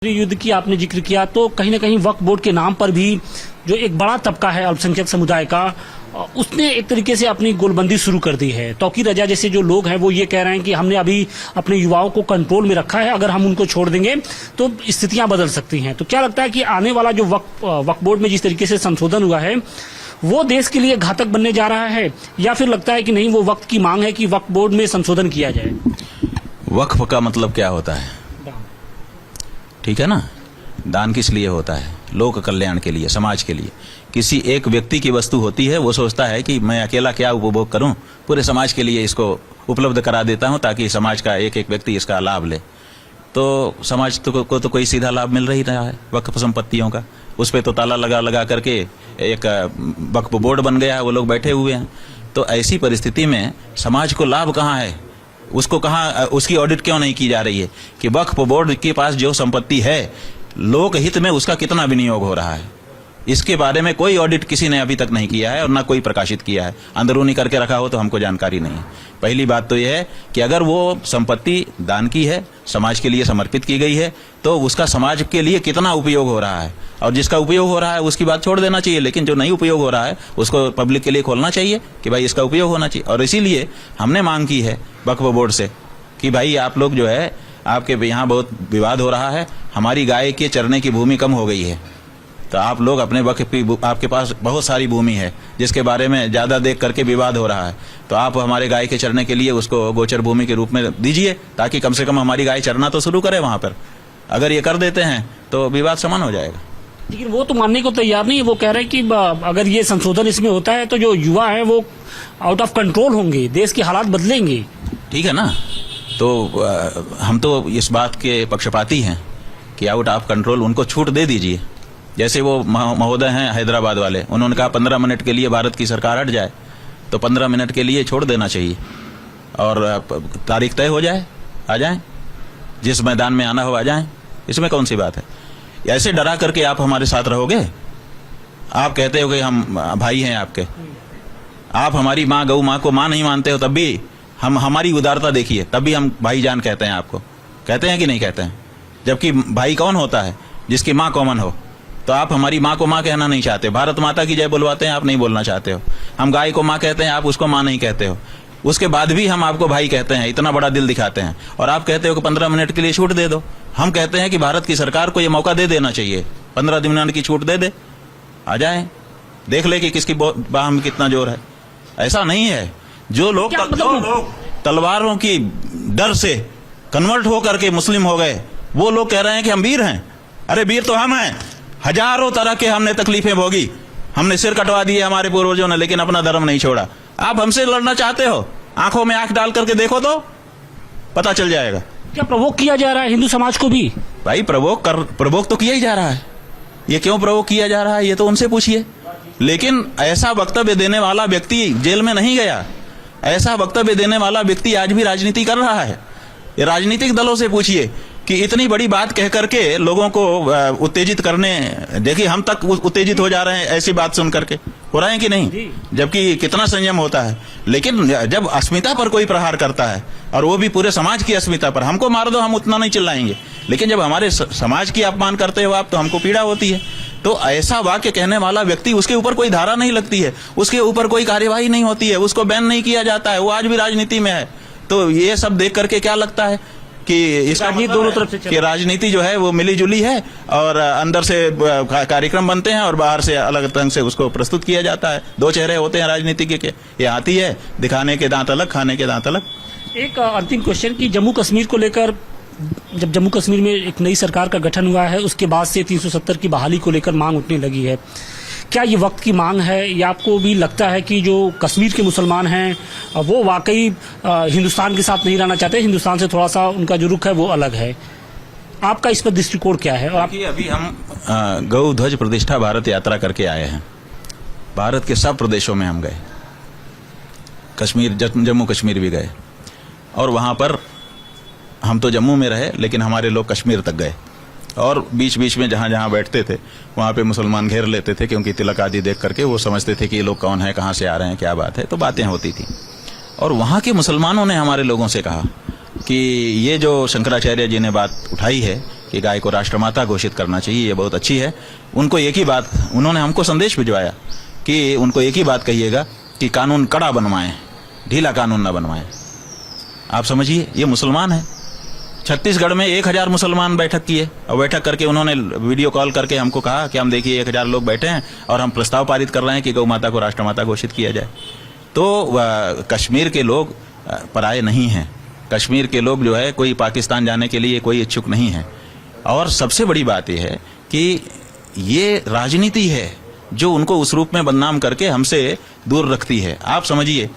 युद्ध की आपने जिक्र किया तो कहीं ना कहीं वक्फ बोर्ड के नाम पर भी जो एक बड़ा तबका है अल्पसंख्यक समुदाय का, उसने एक तरीके से अपनी गोलबंदी शुरू कर दी है। तौकीर रजा जैसे जो लोग हैं वो ये कह रहे हैं कि हमने अभी अपने युवाओं को कंट्रोल में रखा है, अगर हम उनको छोड़ देंगे तो स्थितियां बदल सकती हैं। तो क्या लगता है कि आने वाला जो वक्फ बोर्ड में जिस तरीके से संशोधन हुआ है वो देश के लिए घातक बनने जा रहा है, या फिर लगता है कि नहीं, वो वक्त की मांग है कि वक्फ बोर्ड में संशोधन किया जाए? वक्फ का मतलब क्या होता है? ठीक है ना, दान किस लिए होता है? लोक कल्याण के लिए, समाज के लिए। किसी एक व्यक्ति की वस्तु होती है, वो सोचता है कि मैं अकेला क्या उपभोग करूं, पूरे समाज के लिए इसको उपलब्ध करा देता हूं ताकि समाज का एक एक व्यक्ति इसका लाभ ले। तो समाज को तो कोई सीधा लाभ मिल ही रहा है वक्फ संपत्तियों का। उस पर तो ताला लगा करके एक वक्फ बोर्ड बन गया है, वो लोग बैठे हुए हैं। तो ऐसी परिस्थिति में समाज को लाभ कहाँ है? उसको कहाँ, उसकी ऑडिट क्यों नहीं की जा रही है कि वक्फ बोर्ड के पास जो संपत्ति है लोक हित में उसका कितना विनियोग हो रहा है? इसके बारे में कोई ऑडिट किसी ने अभी तक नहीं किया है और ना कोई प्रकाशित किया है। अंदरूनी करके रखा हो तो हमको जानकारी नहीं है। पहली बात तो यह है कि अगर वो संपत्ति दान की है, समाज के लिए समर्पित की गई है, तो उसका समाज के लिए कितना उपयोग हो रहा है, और जिसका उपयोग हो रहा है उसकी बात छोड़ देना चाहिए, लेकिन जो नहीं उपयोग हो रहा है उसको पब्लिक के लिए खोलना चाहिए कि भाई इसका उपयोग होना चाहिए। और इसीलिए हमने मांग की है वक्फ बोर्ड से कि भाई आप लोग जो है, आपके यहाँ बहुत विवाद हो रहा है, हमारी गाय के चरने की भूमि कम हो गई है, तो आप लोग अपने वक्फ की, आपके पास बहुत सारी भूमि है जिसके बारे में ज्यादा देख करके विवाद हो रहा है, तो आप हमारे गाय के चरने के लिए उसको गोचर भूमि के रूप में दीजिए ताकि कम से कम हमारी गाय चरना तो शुरू करे वहां पर। अगर ये कर देते हैं तो विवाद समाप्त हो जाएगा। लेकिन वो तो मानने को तैयार नहीं है। वो कह रहे हैं कि अगर ये संशोधन इसमें होता है तो जो युवा है वो आउट ऑफ कंट्रोल होंगे, देश के हालात बदलेंगे। ठीक है ना, तो हम तो इस बात के पक्षपाती हैं कि आउट ऑफ कंट्रोल उनको छूट दे दीजिए। जैसे वो महोदय हैं हैदराबाद वाले, उन्होंने कहा 15 मिनट के लिए भारत की सरकार हट जाए, तो 15 मिनट के लिए छोड़ देना चाहिए और तारीख तय हो जाए, आ जाएं, जिस मैदान में आना हो आ जाएं। इसमें कौन सी बात है? ऐसे डरा करके आप हमारे साथ रहोगे? आप कहते हो कि हम भाई हैं आपके, आप हमारी माँ गौ माँ को माँ नहीं मानते हो, तब भी हम हमारी उदारता देखिए, तब भी हम भाईजान कहते हैं आपको। कहते हैं कि नहीं कहते हैं? जबकि भाई कौन होता है? जिसकी माँ कॉमन हो। तो आप हमारी माँ को माँ कहना नहीं चाहते, भारत माता की जय बुलवाते हैं, आप नहीं बोलना चाहते हो। हम गाय को माँ कहते हैं, आप उसको माँ नहीं कहते हो। उसके बाद भी हम आपको भाई कहते हैं, इतना बड़ा दिल दिखाते हैं, और आप कहते हो कि 15 मिनट के लिए छूट दे दो। हम कहते हैं कि भारत की सरकार को ये मौका दे देना चाहिए, 15 मिनट की छूट दे दे, आ जाए, देख ले कि किसकी बाह में कितना जोर है। ऐसा नहीं है। जो लोग तलवारों की डर से कन्वर्ट होकर के मुस्लिम हो गए, वो लोग कह रहे हैं कि हम वीर हैं। अरे वीर तो हम हैं। हजारों तरह के हमने तकलीफें भोगी, हमने सिर कटवा दिए हमारे पूर्वजों ने, लेकिन अपना धर्म नहीं छोड़ा। आप हमसे लड़ना चाहते हो? आंखों में आंख डाल करके देखो तो पता चल जाएगा। क्या प्रवोक किया जा रहा है हिंदू समाज को भी? भाई प्रवोक तो किया ही जा रहा है। ये क्यों प्रवोक किया जा रहा है ये तो उनसे पूछिए। लेकिन ऐसा वक्तव्य देने वाला व्यक्ति जेल में नहीं गया। ऐसा वक्तव्य देने वाला व्यक्ति आज भी राजनीति कर रहा है। ये राजनीतिक दलों से पूछिए कि इतनी बड़ी बात कह करके लोगों को उत्तेजित करने, देखिए हम तक उत्तेजित हो जा रहे हैं ऐसी बात सुन करके, हो रहे हैं कि नहीं? जबकि कितना संयम होता है। लेकिन जब अस्मिता पर कोई प्रहार करता है, और वो भी पूरे समाज की अस्मिता पर, हमको मार दो हम उतना नहीं चिल्लाएंगे, लेकिन जब हमारे समाज की अपमान करते हो आप, तो हमको पीड़ा होती है। तो ऐसा वाक्य कहने वाला व्यक्ति, उसके ऊपर कोई धारा नहीं लगती है, उसके ऊपर कोई कार्यवाही नहीं होती है, उसको बैन नहीं किया जाता है, वो आज भी राजनीति में है। तो ये सब देख करके क्या लगता है कि इसका दोनों तरफ से कि राजनीति जो है वो मिली जुली है, और अंदर से कार्यक्रम बनते हैं और बाहर से अलग ढंग से उसको प्रस्तुत किया जाता है। दो चेहरे होते हैं राजनीति के। ये आती है दिखाने के दांत अलग, खाने के दांत अलग। एक अंतिम क्वेश्चन कि जम्मू कश्मीर को लेकर, जब जम्मू कश्मीर में एक नई सरकार का गठन हुआ है, उसके बाद से 370 की बहाली को लेकर मांग उठने लगी है। क्या ये वक्त की मांग है, या आपको भी लगता है कि जो कश्मीर के मुसलमान हैं वो वाकई हिंदुस्तान के साथ नहीं रहना चाहते, हिंदुस्तान से थोड़ा सा उनका जो रुख है वो अलग है? आपका इस पर दृष्टिकोण क्या है? और अभी हम गौ ध्वज प्रतिष्ठा भारत यात्रा करके आए हैं। भारत के सब प्रदेशों में हम गए, कश्मीर, जम्मू कश्मीर भी गए, और वहां पर हम तो जम्मू में रहे लेकिन हमारे लोग कश्मीर तक गए, और बीच बीच में जहां जहां बैठते थे वहां पे मुसलमान घेर लेते थे, क्योंकि तिलक आदि देख करके वो समझते थे कि ये लोग कौन है, कहां से आ रहे हैं, क्या बात है। तो बातें होती थी, और वहां के मुसलमानों ने हमारे लोगों से कहा कि ये जो शंकराचार्य जी ने बात उठाई है कि गाय को राष्ट्रमाता घोषित करना चाहिए, ये बहुत अच्छी है। उनको एक ही बात, उन्होंने हमको संदेश भिजवाया कि उनको एक ही बात कहिएगा कि कानून कड़ा बनवाएं, ढीला कानून न बनवाएं। आप समझिए, ये मुसलमान है। छत्तीसगढ़ में 1000 मुसलमान बैठक किए और बैठक करके उन्होंने वीडियो कॉल करके हमको कहा कि हम देखिए 1000 लोग बैठे हैं और हम प्रस्ताव पारित कर रहे हैं कि गौ माता को राष्ट्रमाता घोषित किया जाए। तो कश्मीर के लोग पराये नहीं हैं। कश्मीर के लोग जो है कोई पाकिस्तान जाने के लिए कोई इच्छुक नहीं है। और सबसे बड़ी बात यह है कि ये राजनीति है जो उनको उस रूप में बदनाम करके हमसे दूर रखती है। आप समझिए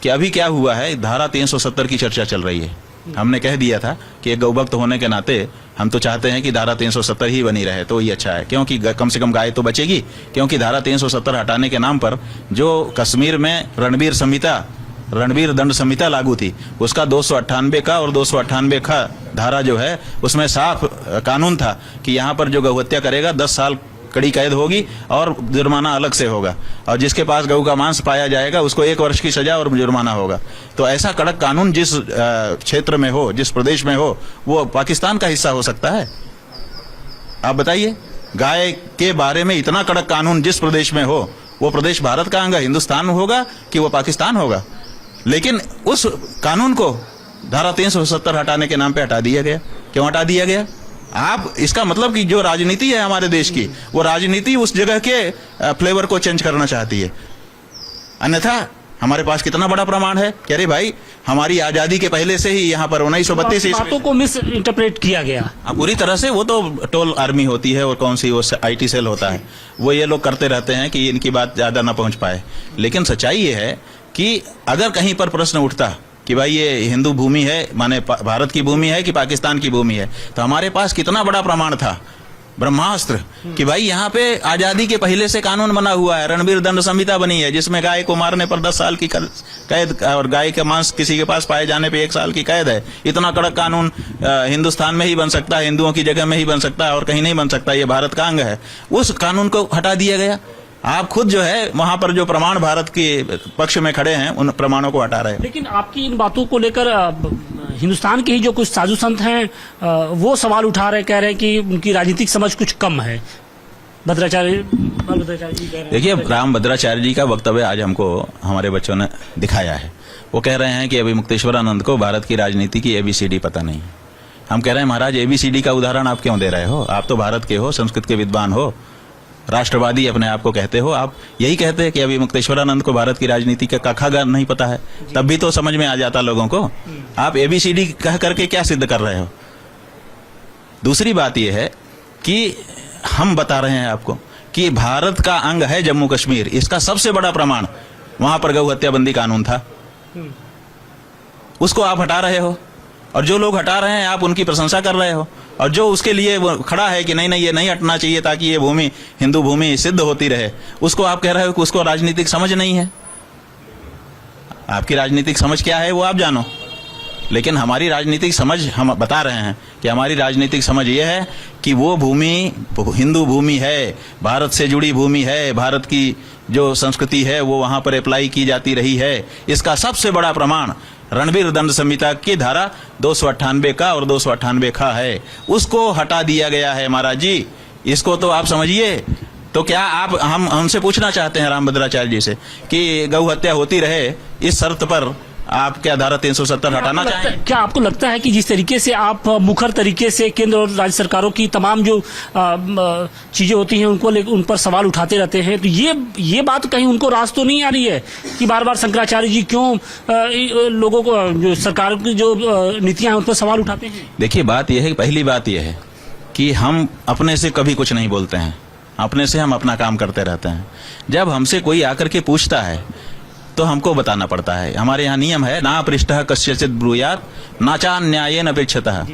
कि अभी क्या हुआ है, धारा 370 की चर्चा चल रही है। हमने कह दिया था कि एक गौभक्त होने के नाते हम तो चाहते हैं कि धारा 370 ही बनी रहे, तो ये अच्छा है, क्योंकि कम से कम गाय तो बचेगी। क्योंकि धारा 370 हटाने के नाम पर जो कश्मीर में रणवीर दंड संहिता लागू थी, उसका 298 का और 298 का धारा जो है उसमें साफ कानून था कि यहाँ पर जो गौहत्या करेगा 10 साल कड़ी कैद होगी और जुर्माना अलग से होगा, और जिसके पास गऊ का मांस पाया जाएगा उसको 1 वर्ष की सजा और जुर्माना होगा। तो ऐसा कड़क कानून जिस क्षेत्र में हो, जिस प्रदेश में हो, वो पाकिस्तान का हिस्सा हो सकता है? आप बताइए, गाय के बारे में इतना कड़क कानून जिस प्रदेश में हो, वो प्रदेश भारत का अंग हिंदुस्तान होगा कि वो पाकिस्तान होगा? लेकिन उस कानून को धारा 370 हटाने के नाम पे हटा दिया गया। क्यों हटा दिया गया? आप इसका मतलब कि जो राजनीति है हमारे देश की, वो राजनीति उस जगह के फ्लेवर को चेंज करना चाहती है। अन्यथा हमारे पास कितना बड़ा प्रमाण है कि अरे भाई, हमारी आजादी के पहले से ही यहाँ पर 1932 बातों को मिस इंटरप्रेट किया गया पूरी तरह से। वो तो टोल आर्मी होती है और कौन सी वो IT सेल होता है, वो ये लोग करते रहते हैं कि इनकी बात ज्यादा ना पहुंच पाए। लेकिन सच्चाई ये है कि अगर कहीं पर प्रश्न उठता कि भाई ये हिंदू भूमि है, माने भारत की भूमि है कि पाकिस्तान की भूमि है, तो हमारे पास कितना बड़ा प्रमाण था, ब्रह्मास्त्र, कि भाई यहाँ पे आजादी के पहले से कानून बना हुआ है, रणवीर दंड संहिता बनी है, जिसमें गाय को मारने पर 10 साल की कैद और गाय के मांस किसी के पास पाए जाने पे 1 साल की कैद है। इतना कड़क कानून हिंदुस्तान में ही बन सकता है, हिंदुओं की जगह में ही बन सकता है और कहीं नहीं बन सकता। ये भारत का अंग है। उस कानून को हटा दिया गया। आप खुद जो है वहां पर जो प्रमाण भारत के पक्ष में खड़े हैं, उन प्रमाणों को हटा रहे हैं। लेकिन आपकी इन बातों को लेकर हिंदुस्तान के ही जो कुछ साधु संत हैं वो सवाल उठा रहे, कह रहे हैं कि उनकी राजनीतिक समझ कुछ कम है। भद्राचार्य जी कह रहे हैं। देखिए, राम भद्राचार्य जी का वक्तव्य आज हमको हमारे बच्चों ने दिखाया है। वो कह रहे हैं कि अभी मुक्तेश्वरानंद को भारत की राजनीति की ABCD पता नहीं। हम कह रहे हैं महाराज, ABCD का उदाहरण आप क्यों दे रहे हो? आप तो भारत के हो, संस्कृत के विद्वान हो, राष्ट्रवादी अपने आप को कहते हो। आप यही कहते हैं कि अभी मुक्तेश्वरानंद को भारत की राजनीति का क नहीं पता है, तब भी तो समझ में आ जाता लोगों को। आप ABCD कह करके क्या सिद्ध कर रहे हो? दूसरी बात यह है कि हम बता रहे हैं आपको कि भारत का अंग है जम्मू कश्मीर। इसका सबसे बड़ा प्रमाण वहां पर गौ हत्या बंदी कानून था, उसको आप हटा रहे हो। और जो लोग हटा रहे हैं आप उनकी प्रशंसा कर रहे हो, और जो उसके लिए वो खड़ा है कि नहीं नहीं ये नहीं हटना चाहिए ताकि ये भूमि हिंदू भूमि सिद्ध होती रहे, उसको आप कह रहे हो कि उसको राजनीतिक समझ नहीं है। आपकी राजनीतिक समझ क्या है वो आप जानो, लेकिन हमारी राजनीतिक समझ हम बता रहे हैं कि हमारी राजनीतिक समझ ये है कि वो भूमि हिंदू भूमि है, भारत से जुड़ी भूमि है, भारत की जो संस्कृति है वो वहां पर अप्लाई की जाती रही है। इसका सबसे बड़ा प्रमाण रणवीर दंड संहिता की धारा 298 का और 298 का है, उसको हटा दिया गया है महाराज जी। इसको तो आप समझिए। तो क्या आप हमसे पूछना चाहते हैं राम भद्राचार्य जी से कि गौ हत्या होती रहे इस शर्त पर आप क्या धारा 370 हटाना चाहेंगे? क्या आपको लगता है कि जिस तरीके से आप मुखर तरीके से केंद्र और राज्य सरकारों की तमाम जो चीजें होती हैं उनको उन पर सवाल उठाते रहते हैं, तो ये बात कहीं उनको रास तो नहीं आ रही है कि बार बार शंकराचार्य जी क्यों लोगों को, जो सरकार की जो नीतियां हैं उन पर सवाल उठाते हैं? देखिए, बात यह है, पहली बात यह है कि हम अपने से कभी कुछ नहीं बोलते हैं, अपने से हम अपना काम करते रहते हैं। जब हमसे कोई आकर के पूछता है तो हमको बताना पड़ता है। हमारे यहाँ नियम है, ना पृष्ठः कस्यचित् ब्रूयात् नाचान न्यायेन अपेक्षतः।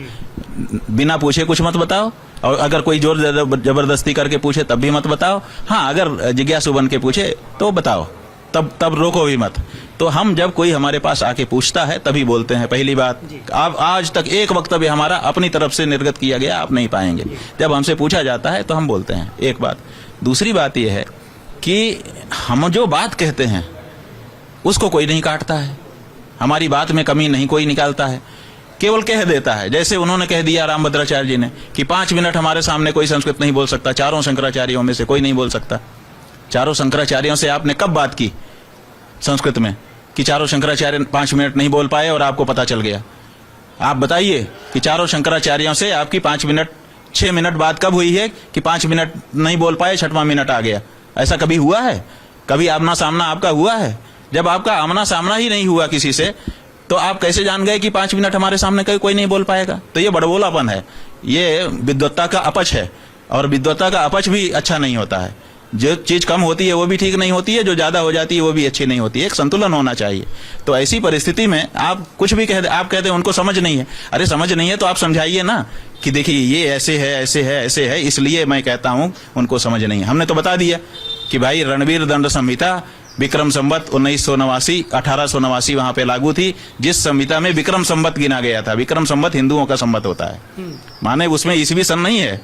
बिना पूछे कुछ मत बताओ, और अगर कोई जोर जबरदस्ती करके पूछे तब भी मत बताओ। हाँ, अगर जिज्ञासु बन के पूछे तो बताओ, तब रोको भी मत। तो हम जब कोई हमारे पास आके पूछता है तभी बोलते हैं। पहली बात, आप आज तक एक वक्तव्य हमारा अपनी तरफ से निर्गत किया गया आप नहीं पाएंगे। जब हमसे पूछा जाता है तो हम बोलते हैं, एक बात। दूसरी बात यह है कि हम जो बात कहते हैं उसको कोई नहीं काटता है, हमारी बात में कमी नहीं कोई निकालता है। केवल कह देता है। जैसे उन्होंने कह दिया रामभद्राचार्य जी ने कि 5 मिनट हमारे सामने कोई संस्कृत नहीं बोल सकता, चारों शंकराचार्यों में से कोई नहीं बोल सकता। चारों शंकराचार्यों से आपने कब बात की संस्कृत में कि चारों शंकराचार्य 5 मिनट नहीं बोल पाए और आपको पता चल गया? आप बताइए कि चारों शंकराचार्यों से आपकी 5 मिनट 6 मिनट बात कब हुई है कि 5 मिनट नहीं बोल पाए, 6वां मिनट आ गया? ऐसा कभी हुआ है? कभी आमना सामना आपका हुआ है? जब आपका आमना सामना ही नहीं हुआ किसी से, तो आप कैसे जान गए कि 5 मिनट हमारे सामने कोई नहीं बोल पाएगा? तो ये बड़बोलापन है, ये विद्वत्ता का अपच है, और विद्वत्ता का अपच भी अच्छा नहीं होता है। जो चीज कम होती है वो भी ठीक नहीं होती है, जो ज्यादा हो जाती है वो भी अच्छी नहीं होती है। एक संतुलन होना चाहिए। तो ऐसी परिस्थिति में आप कुछ भी आप कहते हैं उनको समझ नहीं है। अरे समझ नहीं है तो आप समझाइए ना कि देखिए ये ऐसे है, ऐसे है, ऐसे है, इसलिए मैं कहता हूं उनको समझ नहीं है। हमने तो बता दिया कि भाई रणवीर दंड संहिता विक्रम संवत 1989 1889 वहां पे लागू थी, जिस संहिता में विक्रम संवत गिना गया था। विक्रम संवत हिंदुओं का संवत होता है, माने उसमें ईसवी सन नहीं है,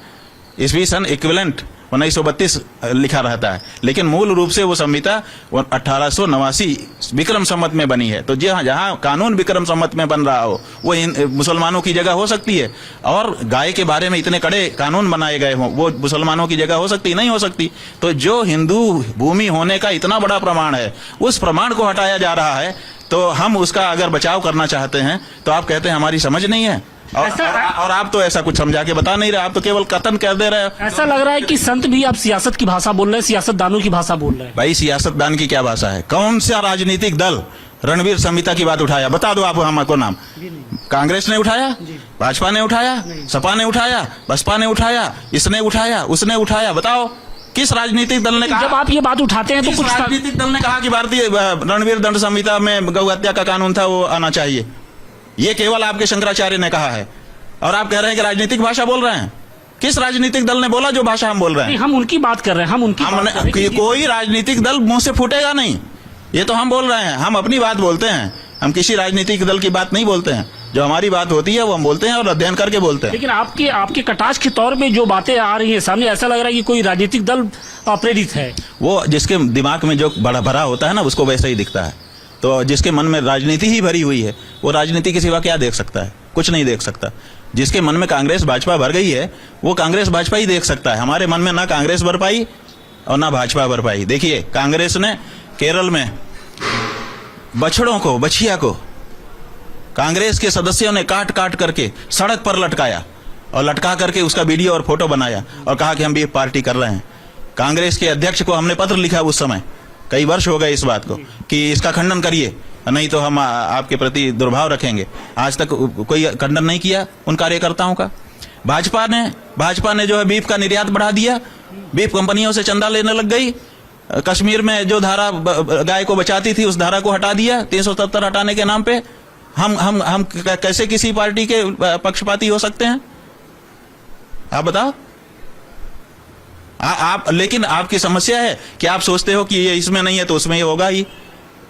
ईसवी सन इक्विवेलेंट 1932 लिखा रहता है, लेकिन मूल रूप से वो संहिता 1889 विक्रम संवत में बनी है। तो जहां कानून विक्रम संवत में बन रहा हो वो मुसलमानों की जगह हो सकती है, और गाय के बारे में इतने कड़े कानून बनाए गए हों वो मुसलमानों की जगह हो सकती नहीं हो सकती। तो जो हिंदू भूमि होने का इतना बड़ा प्रमाण है, उस प्रमाण को हटाया जा रहा है। तो हम उसका अगर बचाव करना चाहते हैं तो आप कहते हैं हमारी समझ नहीं है, और आप तो ऐसा कुछ समझा के बता नहीं रहे, आप तो केवल कथन कर दे रहे हो। ऐसा लग रहा है कि संत भी आप सियासत की भाषा बोल रहे हैं, सियासतदानों की भाषा बोल रहे हैं। भाई सियासतदान की क्या भाषा है? कौन सा राजनीतिक दल रणवीर संहिता की बात उठाया? बता दो आप हमको नाम। कांग्रेस ने उठाया, भाजपा ने उठाया, सपा ने उठाया, बसपा ने उठाया, इसने उठाया, उसने उठाया, बताओ किस राजनीतिक दल ने कहा? जब आप ये बात उठाते हैं तो कुछ राजनीतिक दल ने कहा कि भारतीय रणवीर दंड संहिता में गौ हत्या का कानून था वो आना चाहिए? ये केवल आपके शंकराचार्य ने कहा है, और आप कह रहे हैं कि राजनीतिक भाषा बोल रहे हैं। किस राजनीतिक दल ने बोला जो भाषा हम बोल रहे हैं? हम उनकी बात कर रहे हैं, हम उनकी बात कर रहे हैं। कोई राजनीतिक दल मुंह से फूटेगा नहीं, ये तो हम बोल रहे हैं। हम अपनी बात बोलते हैं, हम किसी राजनीतिक दल की बात नहीं बोलते हैं। जो हमारी बात होती है वो हम बोलते हैं और अध्ययन करके बोलते हैं। लेकिन आपके कटाक्ष के तौर पे जो बातें आ रही है सामने, ऐसा लग रहा है कि कोई राजनीतिक दल प्रेरित है। वो जिसके दिमाग में जो बड़ा भरा होता है ना, उसको वैसा ही दिखता है। तो जिसके मन में राजनीति ही भरी हुई है, वो राजनीति के सिवा क्या देख सकता है? कुछ नहीं देख सकता। जिसके मन में कांग्रेस भाजपा भर गई है, वो कांग्रेस भाजपा ही देख सकता है। हमारे मन में ना कांग्रेस भर पाई और ना भाजपा भर पाई। देखिए, कांग्रेस ने केरल में बछड़ों को, बछिया को कांग्रेस के सदस्यों ने काट काट करके सड़क पर लटकाया, और लटका करके उसका वीडियो और फोटो बनाया और कहा कि हम भी पार्टी कर रहे हैं। कांग्रेस के अध्यक्ष को हमने पत्र लिखा उस समय, कई वर्ष हो गए इस बात को, कि इसका खंडन करिए, नहीं तो हम आपके प्रति दुर्भाव रखेंगे। आज तक कोई खंडन नहीं किया उन कार्यकर्ताओं का। भाजपा ने जो है बीफ का निर्यात बढ़ा दिया, बीफ कंपनियों से चंदा लेने लग गई। कश्मीर में जो धारा गाय को बचाती थी उस धारा को हटा दिया, 370 हटाने के नाम पे। हम कैसे किसी पार्टी के पक्षपाती हो सकते हैं? आप बताओ। आप लेकिन आपकी समस्या है कि आप सोचते हो कि ये इसमें नहीं है तो उसमें ये होगा ही।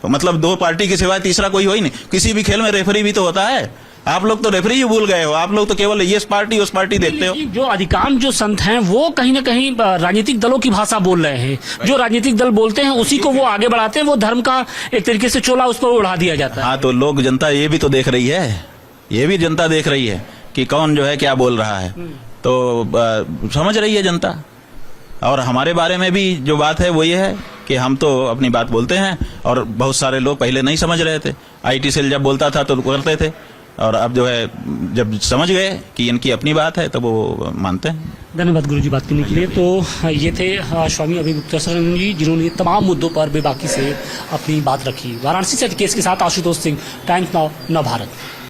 तो मतलब दो पार्टी के सिवाय तीसरा कोई हो ही नहीं। किसी भी खेल में रेफरी भी तो होता है। आप लोग तो रेफरी ही भूल गए हो। आप लोग तो केवल ये पार्टी उस पार्टी देखते हो। जो अधिकांश जो संत हैं वो कहीं ना कहीं राजनीतिक दलों की भाषा बोल रहे हैं। जो राजनीतिक दल बोलते हैं उसी को वो आगे बढ़ाते हैं। वो धर्म का एक तरीके से चोला उस पर उड़ा दिया जाता है। हाँ, तो लोग, जनता ये भी तो देख रही है, ये भी जनता देख रही है कि कौन जो है क्या बोल रहा है। तो समझ रही है जनता। और हमारे बारे में भी जो बात है वो ये है कि हम तो अपनी बात बोलते हैं, और बहुत सारे लोग पहले नहीं समझ रहे थे। IT सेल जब बोलता था तो करते थे, और अब जो है जब समझ गए कि इनकी अपनी बात है तो वो मानते हैं। धन्यवाद गुरुजी बात करने के लिए। तो ये थे स्वामी अभिमुक्तानंद जी, जिन्होंने तमाम मुद्दों पर बेबाकी से अपनी बात रखी। वाराणसी से केस के साथ आशुतोष सिंह, टाइम्स नाउ, नव भारत।